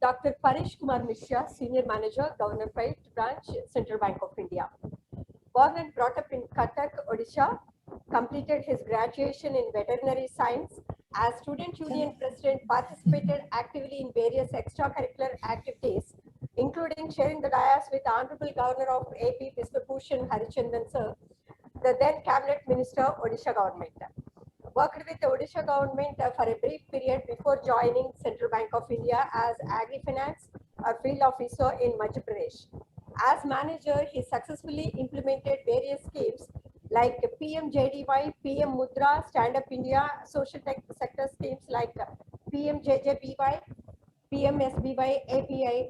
Dr. Paresh Kumar Mishra, Senior Manager, Governor Private Branch, Central Bank of India. Born and brought up in Cuttack, Odisha, completed his graduation in veterinary science. As Student Union President, participated actively in various extracurricular activities, including sharing the dais with the Honorable Governor of AP, Biswabhushan Harichandan Sir, the then Cabinet Minister, Odisha Government. Worked with the Odisha government for a brief period before joining Central Bank of India as Agri-Finance or Field Officer in Madhya Pradesh. As manager, he successfully implemented various schemes like PMJDY, PM Mudra, Stand Up India, social tech sector schemes like PMJJBY, PMSBY, API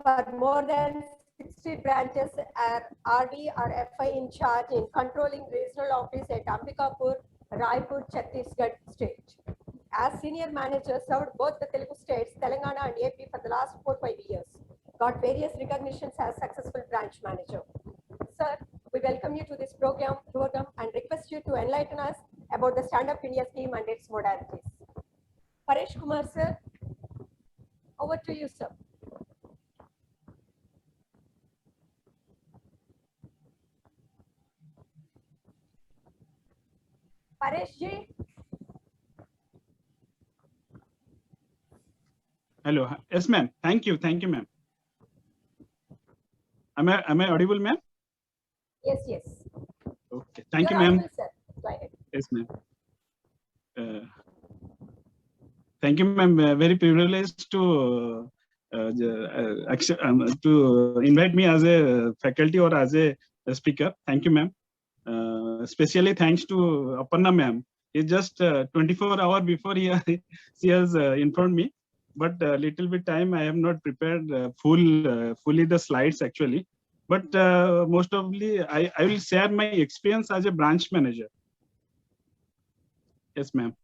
for more than 60 branches are RD or FI in charge in controlling regional office at Ambikapur, Raipur, Chhattisgarh state. As senior manager, served both the Telugu states, Telangana and AP for the last 4-5 years. Got various recognitions as successful branch manager. Sir, we welcome you to this program and request you to enlighten us about the Stand Up India scheme and its modalities. Paresh Kumar sir, over to you, sir. Paresh ji. Hello. Yes, ma'am. Thank you, ma'am. Am I audible, ma'am? Yes, yes. Okay. Thank you, ma'am. Yes, ma'am. Thank you, ma'am. Very privileged to invite me as a faculty or as a speaker. Thank you, ma'am. Especially thanks to Aparna, ma'am. It's just 24 hours before she has informed me. But a little bit time I have not prepared fully the slides actually. But most probably I will share my experience as a branch manager. Yes, ma'am.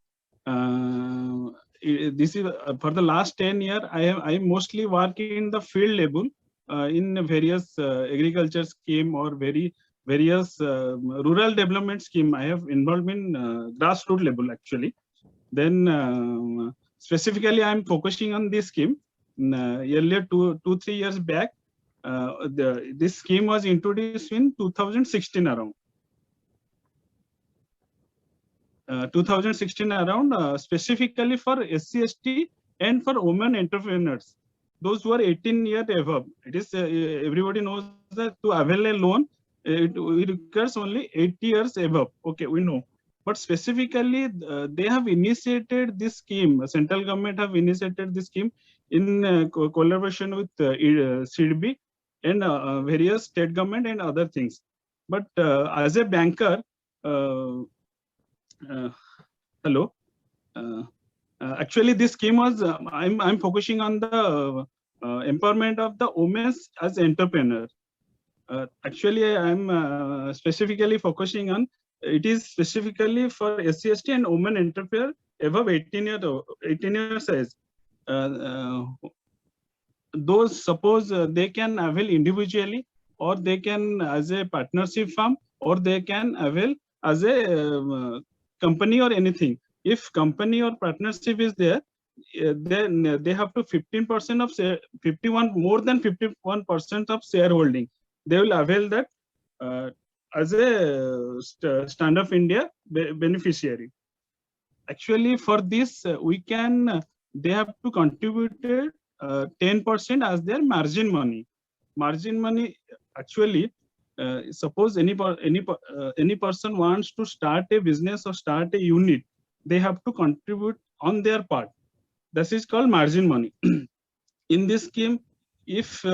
This is for the last 10 years. I mostly work in the field level in various agriculture scheme or various rural development scheme. I have involved in grassroots level actually. Then specifically, I am focusing on this scheme. Earlier, 2-3 years back, this scheme was introduced in 2016 around. 2016 around, specifically for SC/ST and for women entrepreneurs, those who are 18 years above. It is everybody knows that to avail a loan, it requires only 80 years above. Okay, we know. But specifically, they have initiated this scheme. Central government have initiated this scheme in collaboration with CDB and various state government and other things. But as a banker, hello. Actually, this scheme was I'm focusing on the empowerment of the women as entrepreneurs. Actually, I'm specifically focusing on. It is specifically for SC/ST and women entrepreneur above 18 years age. Those suppose they can avail individually, or they can as a partnership firm, or they can avail as a company or anything. If company or partnership is there, then they have to 15% of 51 more than 51% of shareholding. They will avail that. As a Stand Up India beneficiary. Actually, for this, they have to contribute 10% as their margin money. Margin money, actually, suppose any person wants to start a business or start a unit, they have to contribute on their part. This is called margin money. In this scheme, if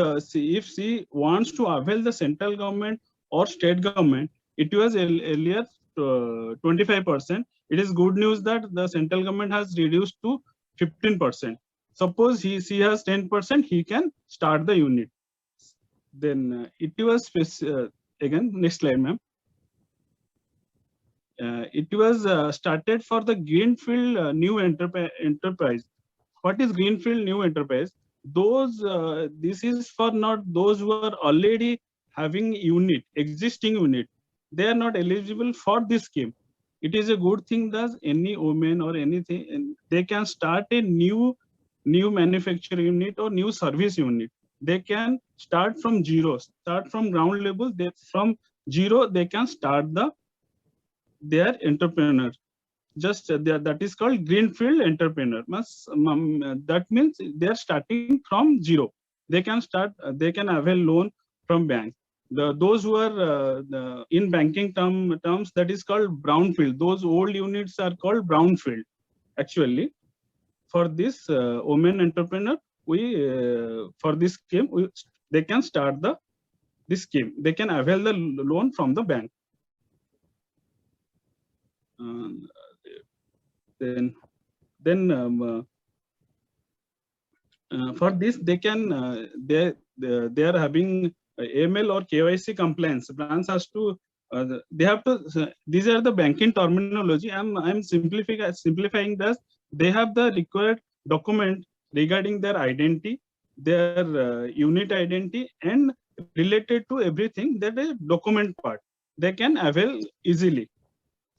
she wants to avail the central government or state government, it was earlier 25%. It is good news that the central government has reduced to 15%. Suppose she has 10%, he can start the unit. Then it was again, next slide, ma'am. It was started for the Greenfield New Enterprise. What is Greenfield New Enterprise? This is for not those who are already having existing unit. They are not eligible for this scheme. It is a good thing that any woman or anything, they can start a new new manufacturing unit or new service unit. They can start from zero, start from ground level. They from zero they can start their entrepreneur. Just that is called greenfield entrepreneur. That means they are starting from zero. They can start. They can avail loan from bank. Those who are in banking terms, that is called brownfield. Those old units are called brownfield. Actually, for this women entrepreneur, for this scheme, they can start this scheme. They can avail the loan from the bank. Then for this they can they are having AML or KYC compliance. Branch has to they have to. These are the banking terminology. I'm simplifying this. They have the required document regarding their identity, their unit identity, and related to everything that is document part. They can avail easily.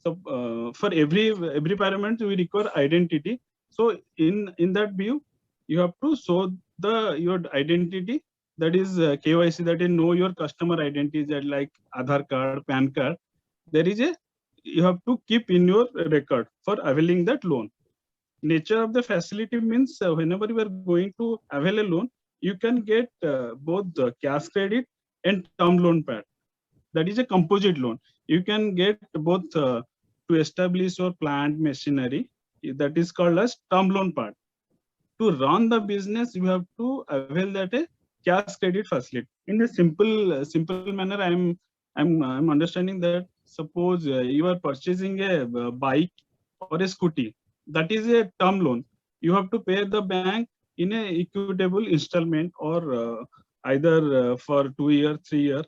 So for every parameter we require identity. So in that view, you have to show your identity, that is KYC, that is know your customer identity, that like Aadhaar card, PAN card. There is you have to keep in your record for availing that loan. Nature of the facility means whenever you are going to avail a loan, you can get both the cash credit and term loan pad. That is a composite loan. You can get both to establish your plant machinery. That is called as term loan part. To run the business, you have to avail that a cash credit facility. In a simple manner, I'm understanding that suppose you are purchasing a bike or a scooty. That is a term loan. You have to pay the bank in a equitable installment, or either for 2 years, 3 years.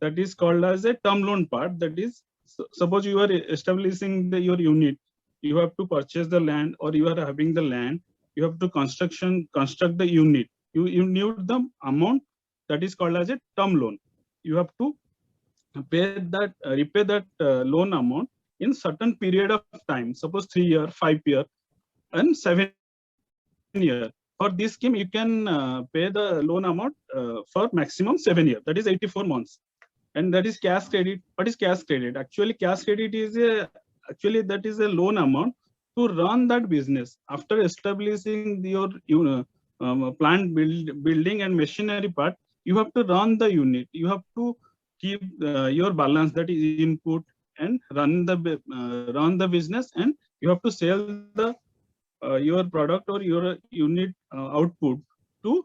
That is called as a term loan part. That is, suppose you are establishing your unit, you have to purchase the land, or you are having the land, you have to construct the unit. You need the amount that is called as a term loan. You have to repay that loan amount in certain period of time. Suppose 3 years, 5 years, and 7 years. For this scheme, you can pay the loan amount for maximum 7 years. That is 84 months. And that is cash credit. What is cash credit? Actually, cash credit is that is a loan amount to run that business. After establishing your plant building and machinery part, you have to run the unit. You have to keep your balance, that is input, and run the business, and you have to sell your product or your unit output to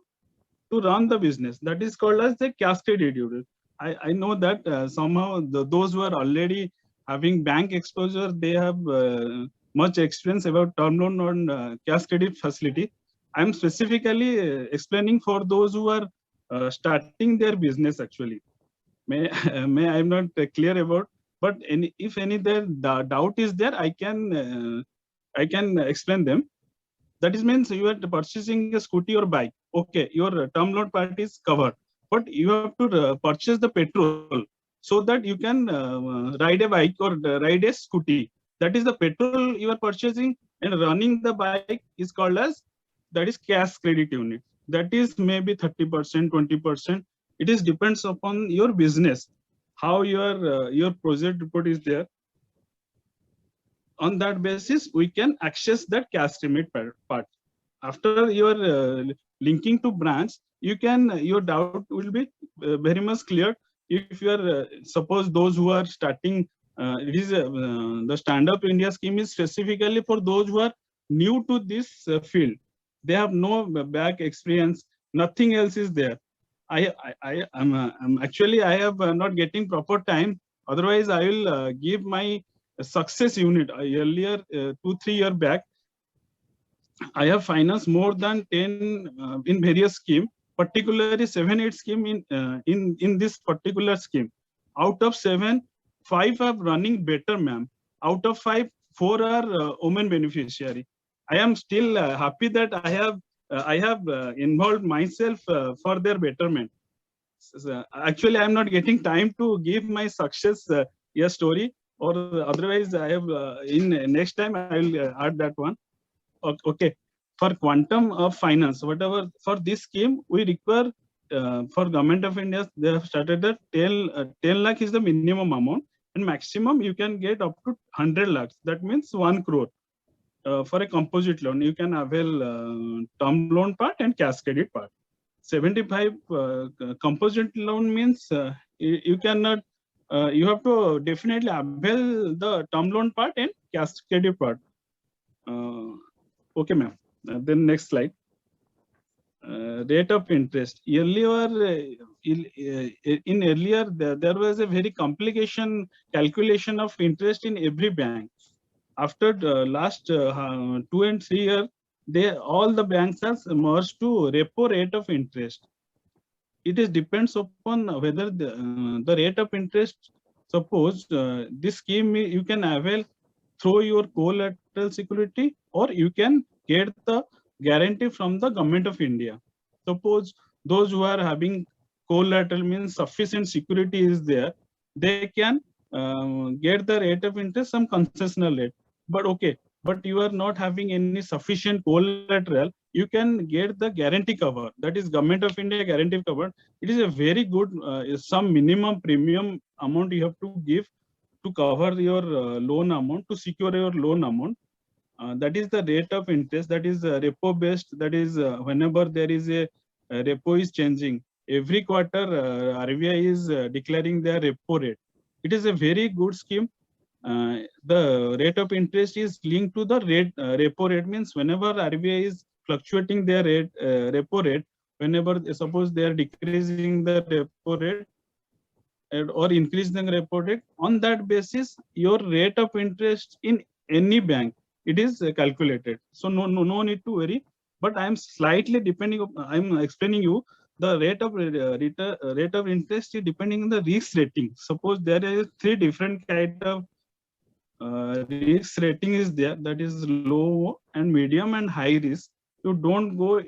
run the business. That is called as the cash credit unit. I know that somehow those who are already having bank exposure, they have much experience about term loan on cash credit facility. I'm specifically explaining for those who are starting their business. Actually, may I'm not clear about, but if any doubt is there, I can explain them. That is means you are purchasing a scooty or bike. Okay, your term loan part is covered, but you have to purchase the petrol so that you can ride a bike or ride a scooty. That is the petrol you are purchasing, and running the bike is called as, that is cash credit unit. That is maybe 30%, 20%. It is depends upon your business, how your project report is there. On that basis, we can access that cash limit part. After your linking to branch, you can, your doubt will be very much clear. If you are suppose those who are starting, it is the Stand Up India scheme is specifically for those who are new to this field. They have no back experience. Nothing else is there. I'm actually I have not getting proper time. Otherwise, I will give my success unit earlier 2-3 years back. I have financed more than 10 in various scheme, particularly 7-8 scheme in this particular scheme. Out of 7, 5 are running better, ma'am. Out of 5, 4 are women beneficiary. I am still happy that I have involved myself for their betterment. Actually, I am not getting time to give my success story, or otherwise I have in next time I will add that one. Okay. for quantum of finance, whatever for this scheme, we require for Government of India, they have started at 10 lakh is the minimum amount, and maximum you can get up to 100 lakhs. That means 1 crore. For a composite loan, you can avail term loan part and cash credit part. 75 composite loan means you cannot. You have to definitely avail the term loan part and cash credit part. Okay, ma'am. Then next slide. Rate of interest. Earlier, in earlier, there was a very complication calculation of interest in every bank. After the last 2 and 3 years, all the banks have merged to repo rate of interest. It is depends upon whether the rate of interest. Suppose this scheme you can avail through your collateral security, or you can get the guarantee from the Government of India. Suppose those who are having collateral means sufficient security is there, they can get the rate of interest some concessional rate. But okay, but you are not having any sufficient collateral, you can get the guarantee cover. That is Government of India guarantee cover. It is a very good some minimum premium amount you have to give to cover your loan amount, to secure your loan amount. That is the rate of interest. That is repo based. That is whenever there is a repo is changing every quarter, RBI is declaring their repo rate. It is a very good scheme. The rate of interest is linked to the rate. Repo rate means whenever RBI is fluctuating their rate, repo rate, whenever suppose they are decreasing the repo rate or increasing the repo rate, on that basis, your rate of interest in any bank, it is calculated. So no need to worry. But I am slightly depending. I am explaining you the rate of interest is depending on the risk rating. Suppose there is 3 different kind of risk rating is there. That is low and medium and high risk. You don't go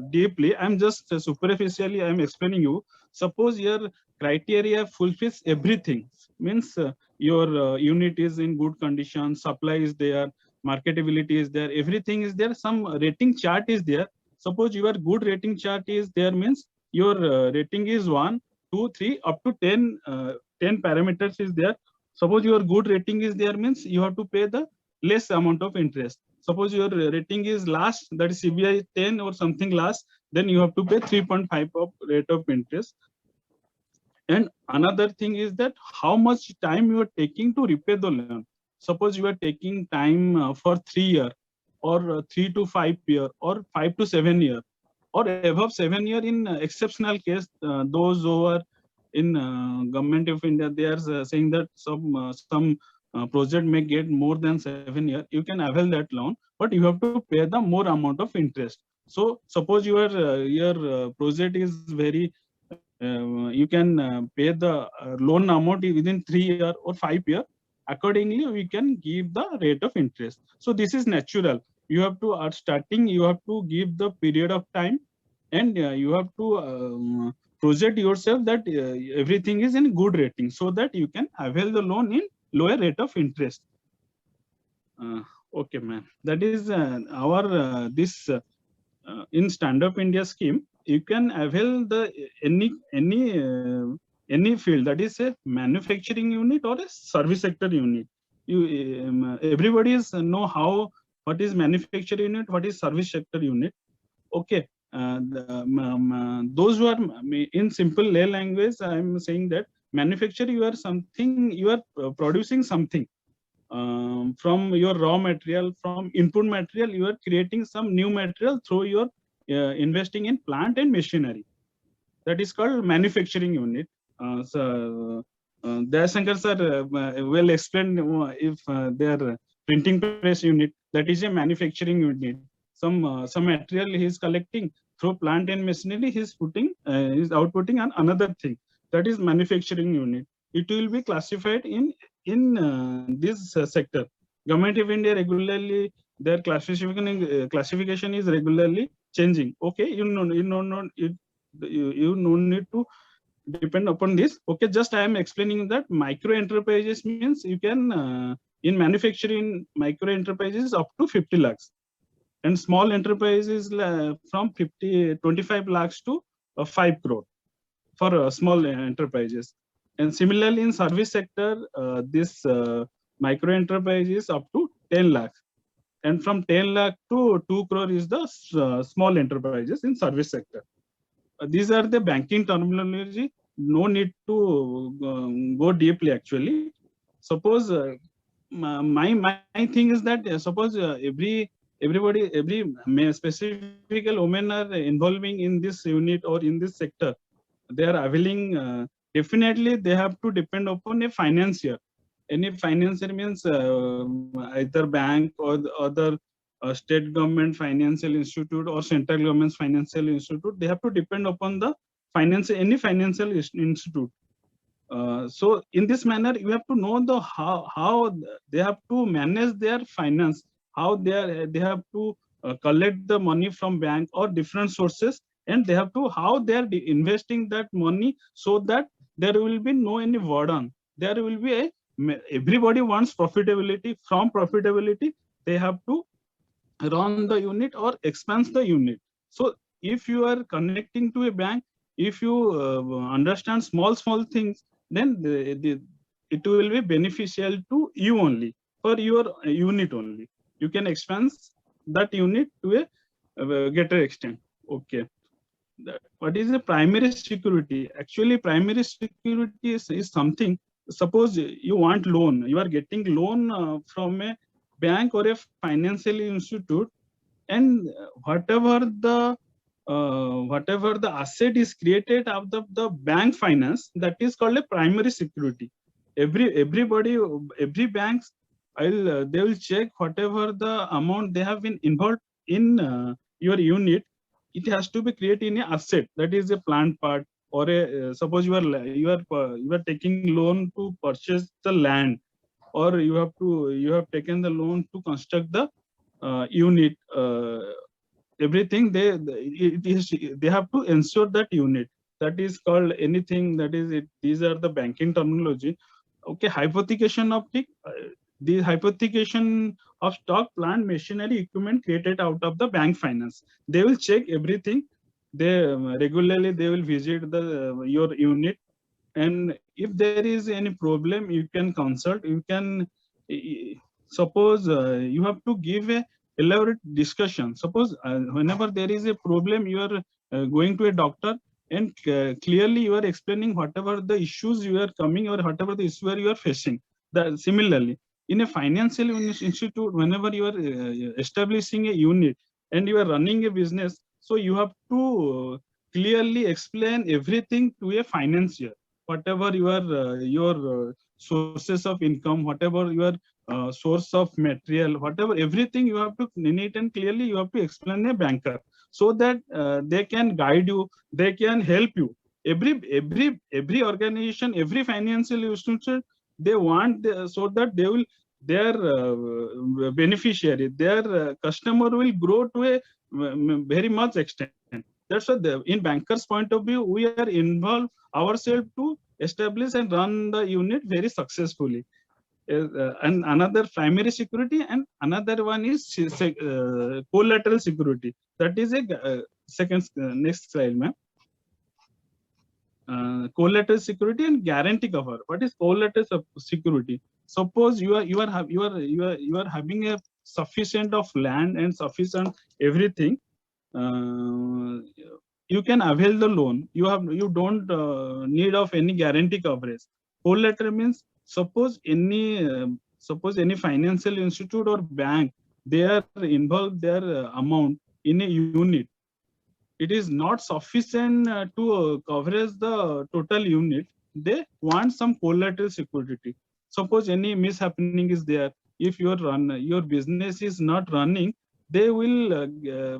deeply. I'm just superficially. I'm explaining you. Suppose your criteria fulfills everything. Means your unit is in good condition, supply is there, marketability is there, everything is there, some rating chart is there. Suppose your good rating chart is there, means your rating is 1, 2, 3 up to 10 parameters is there. Suppose your good rating is there, means you have to pay the less amount of interest. Suppose your rating is last, that is CBI 10 or something last, then you have to pay 3.5 of rate of interest. And another thing is that how much time you are taking to repay the loan. Suppose you are taking time for 3 years or 3 to 5 years or 5 to 7 years or above 7 years in exceptional case. Those who are in Government of India, they are saying that some project may get more than 7 years. You can avail that loan, but you have to pay the more amount of interest. So suppose your project is very you can pay the loan amount within 3 years or 5 years. Accordingly, we can give the rate of interest. So this is natural. You have to, at starting, you have to give the period of time, and you have to project yourself that everything is in good rating, so that you can avail the loan in lower rate of interest. Okay, ma'am. That is our this in Stand Up India scheme. You can avail the any field, that is a manufacturing unit or a service sector unit. You everybody is know how what is manufacturing unit, what is service sector unit. Okay, those who are in simple lay language, I am saying that manufacture, you are something, you are producing something from your raw material, from input material, you are creating some new material through your investing in plant and machinery. That is called manufacturing unit. Dayasankar sir will explain if their printing press unit, that is a manufacturing unit. Some material he is collecting through plant and machinery, he is putting, is outputting on another thing. That is manufacturing unit. It will be classified in this sector. Government of India regularly, their classification is regularly changing. Okay, you no need to depend upon this. Okay, just I am explaining that micro enterprises means you can in manufacturing micro enterprises up to 50 lakhs. and small enterprises from 25 lakhs to 5 crore for small enterprises. And similarly, in service sector, this micro enterprise is up to 10 lakhs. And from 10 lakh to 2 crore is the small enterprises in service sector. These are the banking terminology. No need to go deeply actually. Suppose my thing is that suppose every specifically women are involving in this unit or in this sector, they are availing, definitely they have to depend upon a financier. Any financier means either bank or the other state government financial institute or central government's financial institute. They have to depend upon the any financial institute. So in this manner, you have to know the how they have to manage their finance, how they have to collect the money from bank or different sources, and they have to how they are investing that money so that there will be no any burden. There will be a everybody wants profitability. From profitability, they have to run the unit or expand the unit. So if you are connecting to a bank, if you understand small things, then it will be beneficial to you only, for your unit only. You can expand that unit to a greater extent. Okay. What is the primary security? Actually, primary security is something. Suppose you want loan, you are getting loan from a bank or a financial institute, and whatever the asset is created out of the bank finance, that is called a primary security. Every banks, they will check whatever the amount they have been involved in your unit. It has to be created in an asset, that is a plant part, or a suppose you are taking loan to purchase the land, or you have taken the loan to construct the unit. Everything they have to ensure that unit. That is called anything. That is it. These are the banking terminology. Okay, hypothecation of the hypothecation of stock, plant, machinery, equipment created out of the bank finance. They will check everything. They regularly they will visit the your unit, and if there is any problem, you can consult. You can suppose you have to give a elaborate discussion. Suppose whenever there is a problem, you are going to a doctor, and clearly you are explaining whatever the issues you are coming or whatever the issue you are facing. Similarly, in a financial institute, whenever you are establishing a unit and you are running a business, so you have to clearly explain everything to a financier. Whatever your sources of income, whatever your source of material, whatever, everything you have to neat and clearly you have to explain a banker, so that they can guide you, they can help you. Every organization, every financial institution, they want so that their beneficiary, their customer will grow to a very much extent. That's why in bankers' point of view, we are involved ourselves to establish and run the unit very successfully. And another primary security, and another one is collateral security. That is a second next slide, ma'am. Collateral security and guarantee cover. What is collateral security? Suppose you are having a sufficient of land and sufficient everything. You can avail the loan. You don't need of any guarantee coverage. Collateral means suppose any financial institute or bank, they are involved their amount in a unit. It is not sufficient to coverage the total unit. They want some collateral security. Suppose any mishappening is there, if your business is not running, they will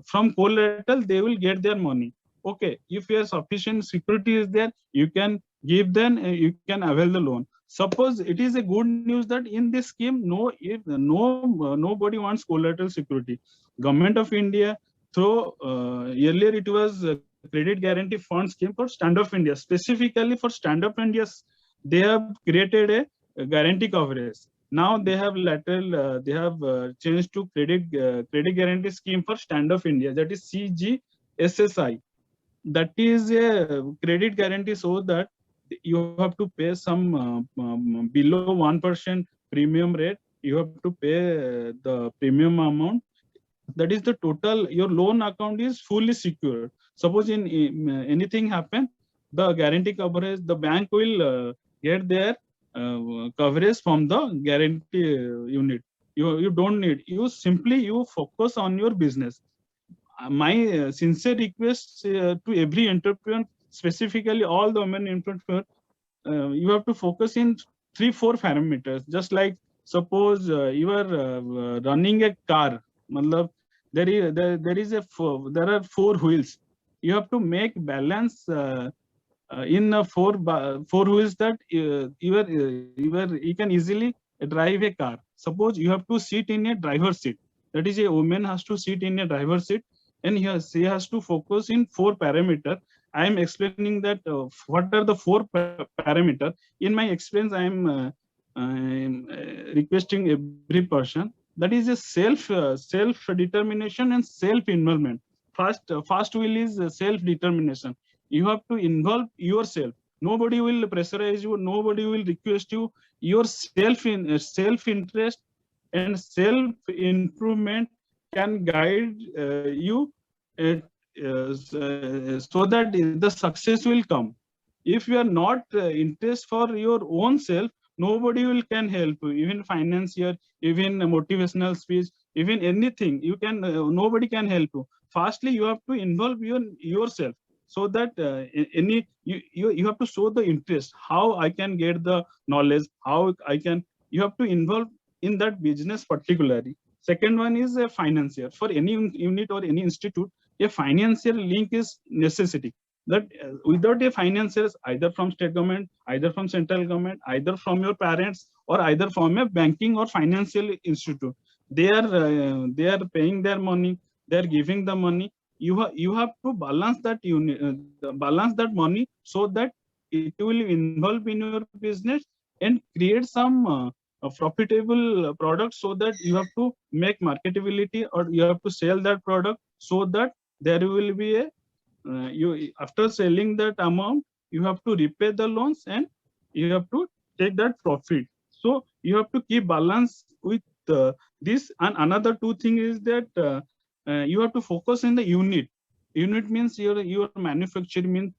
from collateral they will get their money. Okay, if your sufficient security is there, you can give them, you can avail the loan. Suppose it is a good news that in this scheme, nobody wants collateral security. Government of India, so earlier it was credit guarantee fund scheme for Stand Up India. Specifically for Stand Up India, they have created a guarantee coverage. Now they have lateral, they have changed to credit guarantee scheme for Stand Up India, that is CGSSI. That is a credit guarantee so that you have to pay some below 1% premium rate. You have to pay the premium amount. That is the total. Your loan account is fully secured. Suppose in anything happen, the guarantee coverage, the bank will get their coverage from the guarantee unit. You don't need. You focus on your business. My sincere request to every entrepreneur, specifically all the women entrepreneurs, you have to focus in 3-4 parameters. Just like suppose you are running a car, matlab, there are 4 wheels. You have to make balance in 4 wheels, that you can easily drive a car. Suppose you have to sit in a driver's seat. That is, a woman has to sit in a driver's seat, and she has to focus in 4 parameters. I am explaining that what are the 4 parameters. In my experience, I am requesting every person, that is a self determination and self involvement. First wheel is self determination. You have to involve yourself. Nobody will pressurize you. Nobody will request you. Your self interest and self improvement can guide you so that the success will come. If you are not interest for your own self, nobody will can help you. Even financier, even motivational speech, even anything, you can nobody can help you. Firstly, you have to involve yourself, so that you have to show the interest. How I can get the knowledge? How I can? You have to involve in that business particularly. Second one is a financier. For any unit or any institute, a financial link is necessity. That without a financier, either from state government, either from central government, either from your parents, or either from a banking or financial institute, they are paying their money, they are giving the money. You have to balance that balance that money, so that it will involve in your business and create some a profitable product, so that you have to make marketability, or you have to sell that product, so that there will be a you after selling that amount, you have to repay the loans, and you have to take that profit. So you have to keep balance with this. And another 2 thing is that you have to focus in the unit. Unit means your manufacturing, means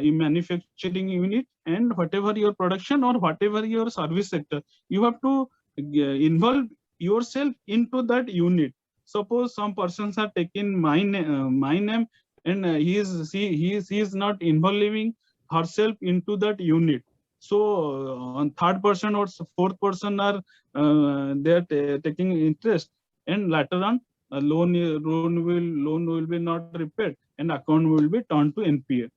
in manufacturing unit, and whatever your production or whatever your service sector, you have to involve yourself into that unit. Suppose some persons are taking my name, and he is not involving herself into that unit. So on third person or fourth person are they are taking interest, and later on loan will be not repaid, and account will be turned to NPA.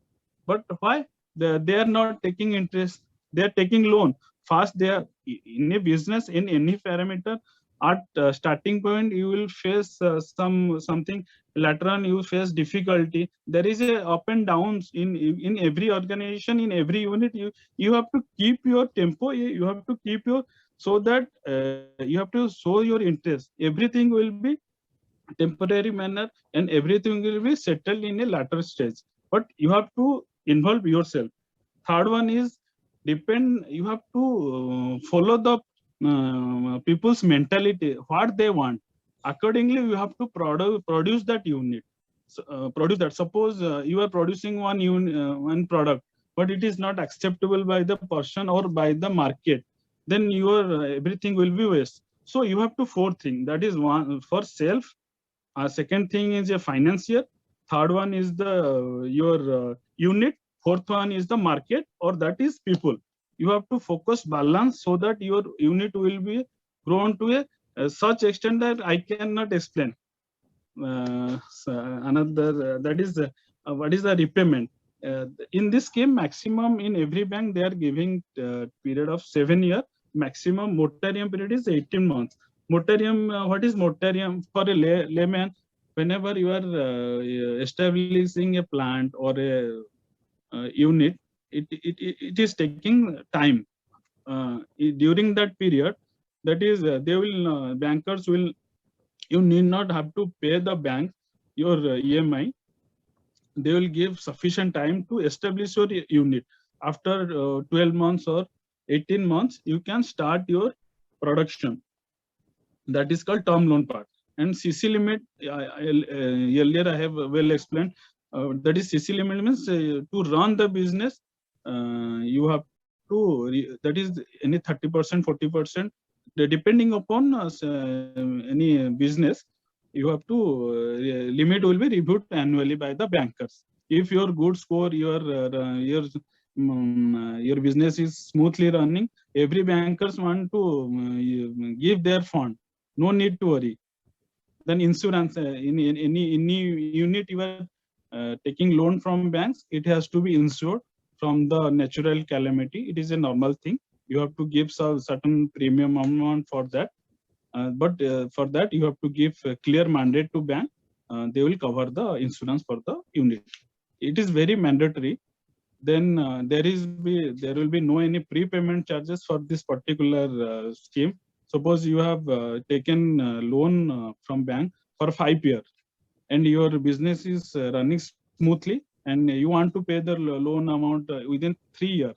But why? They are not taking interest. They are taking loan. First, they are in a business, in any parameter. At starting point, you will face something. Later on, you face difficulty. There is a up and downs in every organization, in every unit. You have to keep your tempo. You have to keep your, so that you have to show your interest. Everything will be temporary manner, and everything will be settled in a later stage. But you have to involve yourself. Third one is depend. You have to follow the people's mentality, what they want. Accordingly, you have to produce that unit. So, produce that. Suppose you are producing one product, but it is not acceptable by the person or by the market, then your everything will be waste. So you have to 4 things. That is one for self. Second thing is a financier. Third one is the your unit. Fourth one is the market, or that is people. You have to focus balance, so that your unit will be grown to a such extent that I cannot explain. Another that is what is the repayment. In this scheme, maximum in every bank they are giving period of 7 years. Maximum moratorium period is 18 months. Moratorium, what is moratorium for a layman? Whenever you are establishing a plant or a unit, it is taking time. During that period, That is, they will bankers will, you need not have to pay the bank your EMI. They will give sufficient time to establish your unit. After 12 months or 18 months, you can start your production. That is called term loan part. And CC limit, earlier I have well explained. That is CC limit means to run the business, you have to, that is any 30%, 40%, depending upon any business, you have to, limit will be reviewed annually by the bankers. If your good score, your business is smoothly running, every bankers want to give their fund. No need to worry. Then insurance, in any unit you are taking loan from banks, it has to be insured from the natural calamity. It is a normal thing. You have to give some certain premium amount for that. But for that, you have to give a clear mandate to bank. They will cover the insurance for the unit. It is very mandatory. Then there will be no any prepayment charges for this particular scheme. Suppose you have taken loan from bank for 5 years, and your business is running smoothly, and you want to pay the loan amount within 3 years.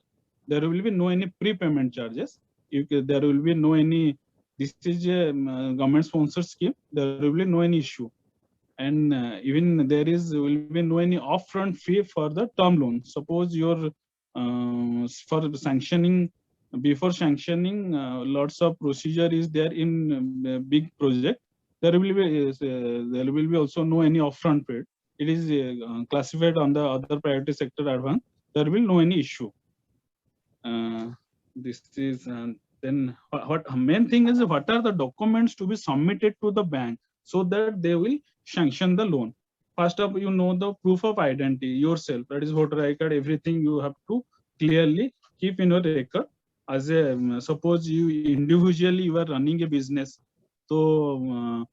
There will be no any prepayment charges. There will be no any. This is a government sponsored scheme. There will be no any issue. And even there will be no any upfront fee for the term loan. Suppose your for sanctioning, before sanctioning, lots of procedure is there in big project. There will be also no any upfront paid. It is classified on the other priority sector advance. There will no any issue. This is then what main thing is, what are the documents to be submitted to the bank so that they will sanction the loan. First up, you know, the proof of identity yourself, that is voter ID card, everything you have to clearly keep in your record. As a suppose you individually you are running a business, so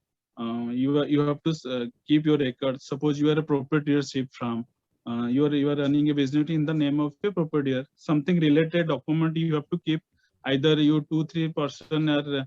you have to keep your record. Suppose you are a proprietorship from, you are running a business in the name of a proprietor. Something related document you have to keep. Either you 2-3 person are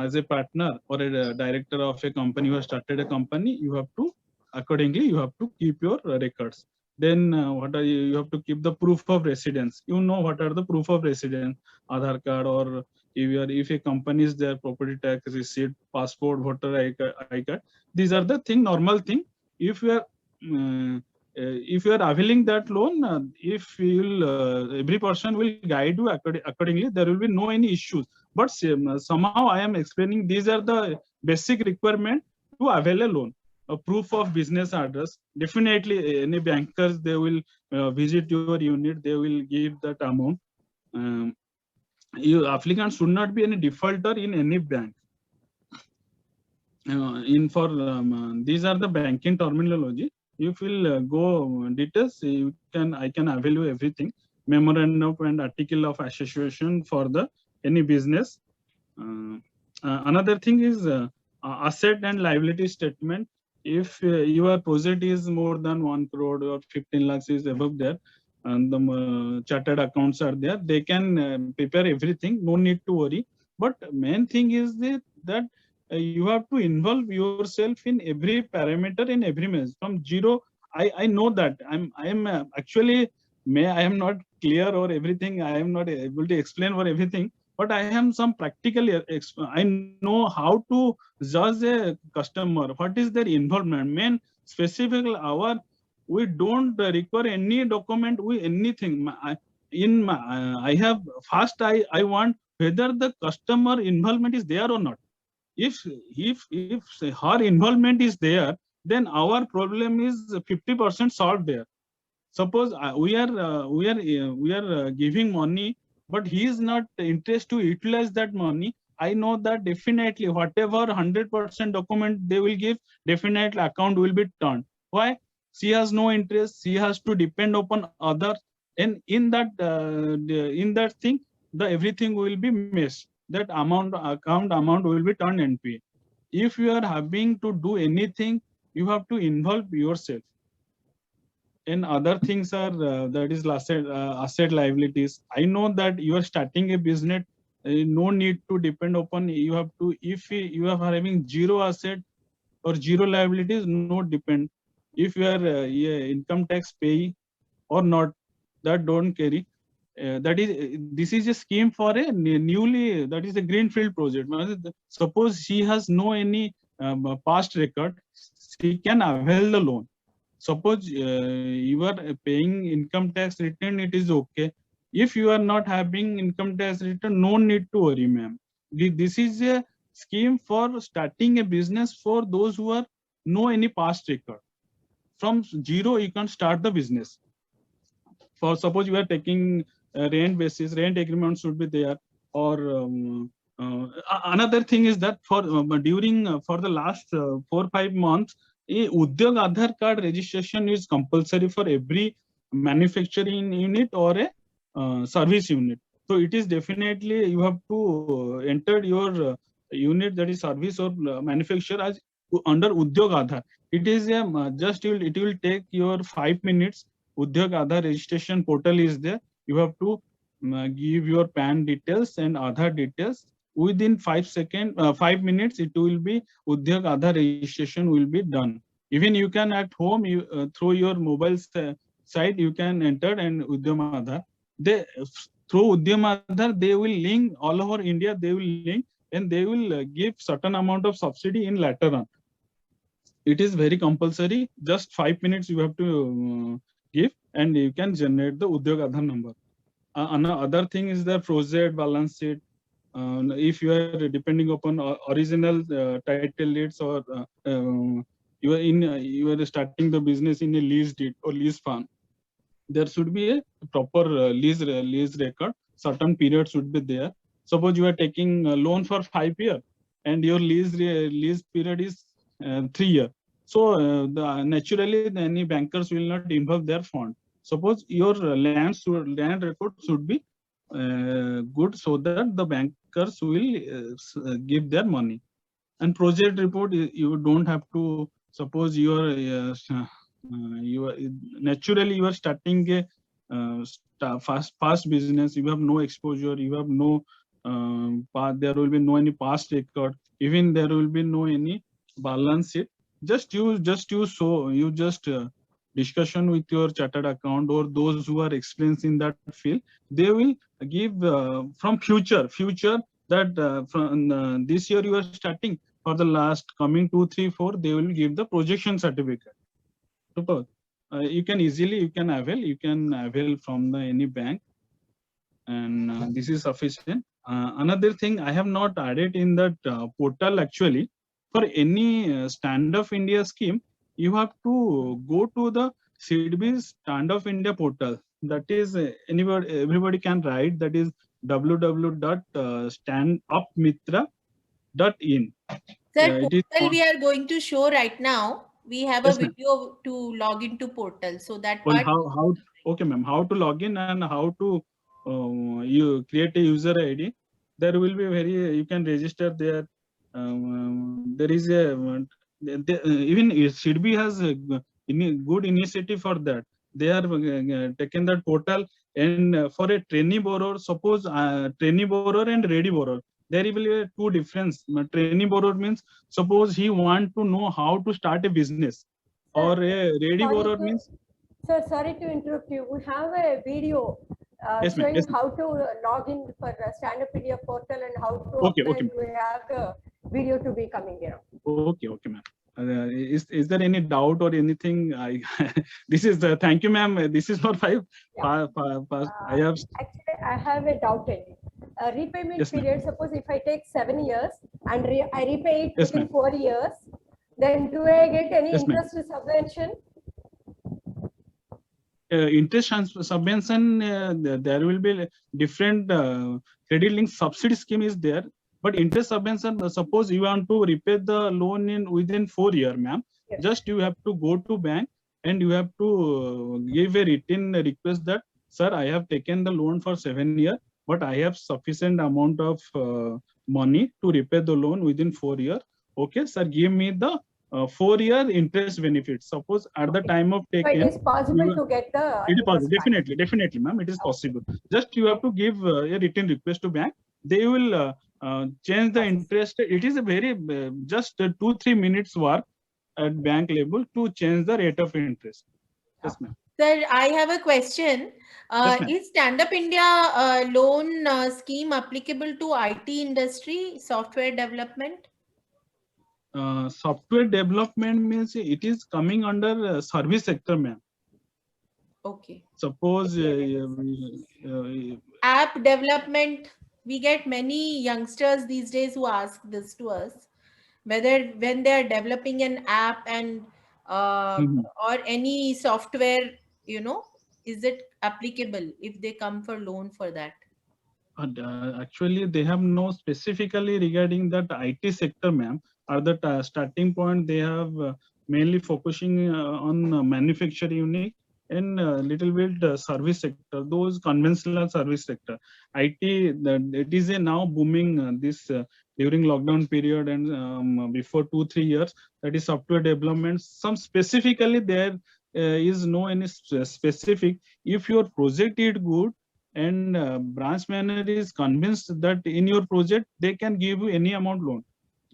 as a partner or a director of a company who has started a company. You have to accordingly you have to keep your records. Then what are you have to keep the proof of residence. You know what are the proof of residence, Aadhaar card, or if a company is there, property tax receipt, passport, voter ID card. These are the normal thing. If you are availing that loan, if every person will guide you accordingly, there will be no any issues. But somehow I am explaining these are the basic requirement to avail a loan. A proof of business address. Definitely, any bankers, they will visit your unit. They will give that amount. Your applicant should not be any defaulter in any bank. These are the banking terminology. If you'll go details, I can avail you everything. Memorandum and article of association for the any business. Another thing is asset and liability statement. If your project is more than 1 crore or 15 lakhs is above there, and the chartered accounts are there, they can prepare everything. No need to worry. But main thing is that you have to involve yourself in every parameter, in every measure from zero. I know that I am actually I am not clear or everything. I am not able to explain for everything. But I am some practical. I know how to judge a customer. What is their involvement? Main specific we don't require any document with anything. I have first I want whether the customer involvement is there or not. If her involvement is there, then our problem is 50% solved there. Suppose we are giving money, but he is not interested to utilize that money. I know that definitely whatever 100% document they will give, definitely account will be turned. Why? She has no interest. She has to depend upon others, and in that thing, the everything will be missed. That account amount will be turned NPA. If you are having to do anything, you have to involve yourself. And other things are that is asset liabilities. I know that you are starting a business no need to depend upon, you have to, if you are having zero asset or zero liabilities, no depend. If you are income tax payee or not, that don't carry. That is, this is a scheme for a newly, that is a greenfield project. Suppose she has no any past record, she can avail the loan. Suppose you are paying income tax return, it is okay. If you are not having income tax return, no need to worry, ma'am. This is a scheme for starting a business for those who are no any past record. From zero, you can start the business. For suppose you are taking rent basis, rent agreement should be there. Or another thing is that for during for the last 4-5 months, a Udyog Aadhaar card registration is compulsory for every manufacturing unit or a service unit. So it is definitely, you have to enter your unit, that is service or manufacture, as under Udyog Aadhaar. It is just it will take your 5 minutes. Udyog Aadhaar registration portal is there. You have to give your PAN details and Aadhaar details. Within 5 minutes, it will be Udyog Aadhaar registration will be done. Even you can at home, you through your mobile site, you can enter and Udyog Aadhaar. They through Udyog Aadhaar, they will link all over India. They will link and they will give certain amount of subsidy in later on. It is very compulsory. Just 5 minutes you have to give, and you can generate the Udyog Aadhaar number. Another thing is the frozen balance sheet. If you are depending upon original title deeds, or you are starting the business in a lease deed or lease farm, there should be a proper lease record. Certain period should be there. Suppose you are taking a loan for 5 years and your lease period is 3 years. So naturally, any bankers will not involve their fund. Suppose your land record should be good, so that the bankers will give their money. And project report, you don't have to. Suppose you are naturally you are starting a fast business. You have no exposure. You have no there will be no any past record. Even there will be no any balance sheet. Just discussion with your chartered account or those who are experienced in that field. They will give from future that from this year you are starting, for the last coming 2, 3, 4, they will give the projection certificate. Super. You can avail from the any bank, and this is sufficient. Another thing I have not added in that portal, actually, for any Stand Up India scheme, you have to go to the SIDBI's Stand Up India portal. That is everybody can write. That is www.standupmitra.in. Sir, portal we are going to show right now. We have a video to log into portal, so that part. How okay, ma'am. How to log in and how to you create a user ID. There will be you can register there. There is a even SIDBI has a good initiative for that. They are taken that portal, and for a trainee borrower, suppose trainee borrower and ready borrower, there will be two difference. Trainee borrower means suppose he want to know how to start a business, or a ready borrower means. Sir, sorry to interrupt you. We have a video showing how to log in for Stand Up India portal and how to apply. We have the video to be coming here. Okay, ma'am. Is there any doubt or anything? This is the thank you, ma'am. This is for 5. Yeah. Actually, I have a doubt in it. Repayment period. Suppose if I take 7 years and I repay it within 4 years, then do I get any interest subvention? Interest subvention, there will be different credit link subsidy scheme is there. But interest subvention, suppose you want to repay the loan within 4 years, ma'am. Yes. Just you have to go to bank and you have to give a written request that, sir, I have taken the loan for 7 years, but I have sufficient amount of money to repay the loan within 4 years. Okay, sir, give me the 4-year interest benefit. Suppose at the time of taking, it is possible to get the. It is possible, definitely, ma'am. It is possible. Just you have to give a written request to bank. they will change the interest. It is a very just 2-3 minutes work at bank level to change the rate of interest. Yes, ma'am. Sir, I have a question. Yes, ma'am. Is Stand Up India loan scheme applicable to IT industry, software development? Software development means it is coming under service sector, ma'am. Okay. Suppose App development, we get many youngsters these days who ask this to us, whether when they are developing an app and or any software, is it applicable if they come for loan for that? actually, they have no specifically regarding that IT sector, ma'am. At the starting point, they have mainly focusing on manufacturing unit and little bit service sector, those conventional service sector. IT, it is a now booming during lockdown period and before 2-3 years. That is software development. Some specifically there is no any specific. If your project is good, and branch manager is convinced that in your project they can give you any amount loan.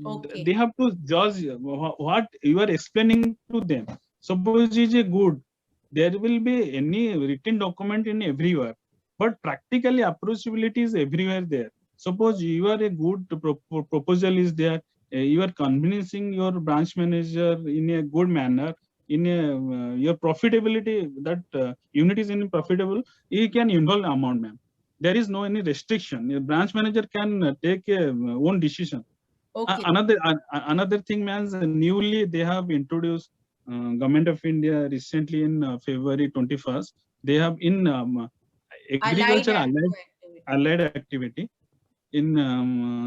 Okay. They have to judge what you are explaining to them. Suppose it is a good, there will be any written document in everywhere, but practically approachability is everywhere there. Suppose you are a good proposal is there, you are convincing your branch manager in a good manner, in a your profitability, that unit is in profitable, he can involve amount, ma'am. There is no any restriction. A branch manager can take a own decision. Okay. Another thing, man, newly they have introduced Government of India recently in February 21st. They have in agriculture allied activity in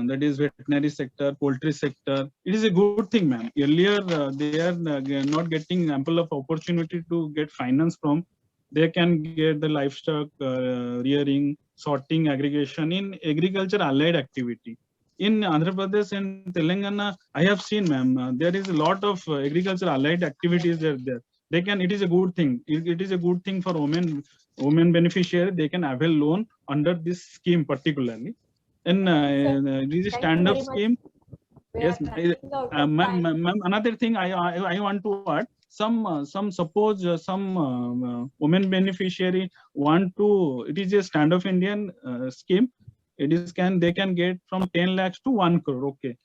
that is veterinary sector, poultry sector. It is a good thing, ma'am. Earlier they are not getting ample of opportunity to get finance from. They can get the livestock rearing, sorting, aggregation in agriculture allied activity. In Andhra Pradesh and Telangana, I have seen, ma'am, there is a lot of agriculture allied activities there. They can. It is a good thing. It is a good thing for women beneficiary. They can avail loan under this scheme particularly. And this is stand-up scheme. Yes, ma'am. Another thing I want to add. Some suppose some women beneficiary want to. It is a stand-up Indian scheme. It is they can get from 10 lakhs to 1 crore. Okay.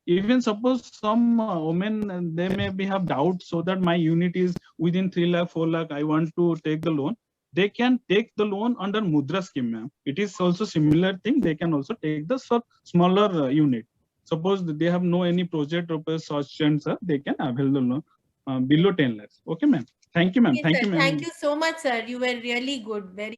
Even suppose some women they may have doubts, so that my unit is within 3 lakh, 4 lakh. I want to take the loan. They can take the loan under Mudra scheme, ma'am. It is also similar thing. They can also take the smaller unit. Suppose they have no any project or such, they can avail the loan below 10 lakhs. Okay, ma'am. Thank you, ma'am. Thank you, ma'am. Thank you so much, sir. You were really good. Very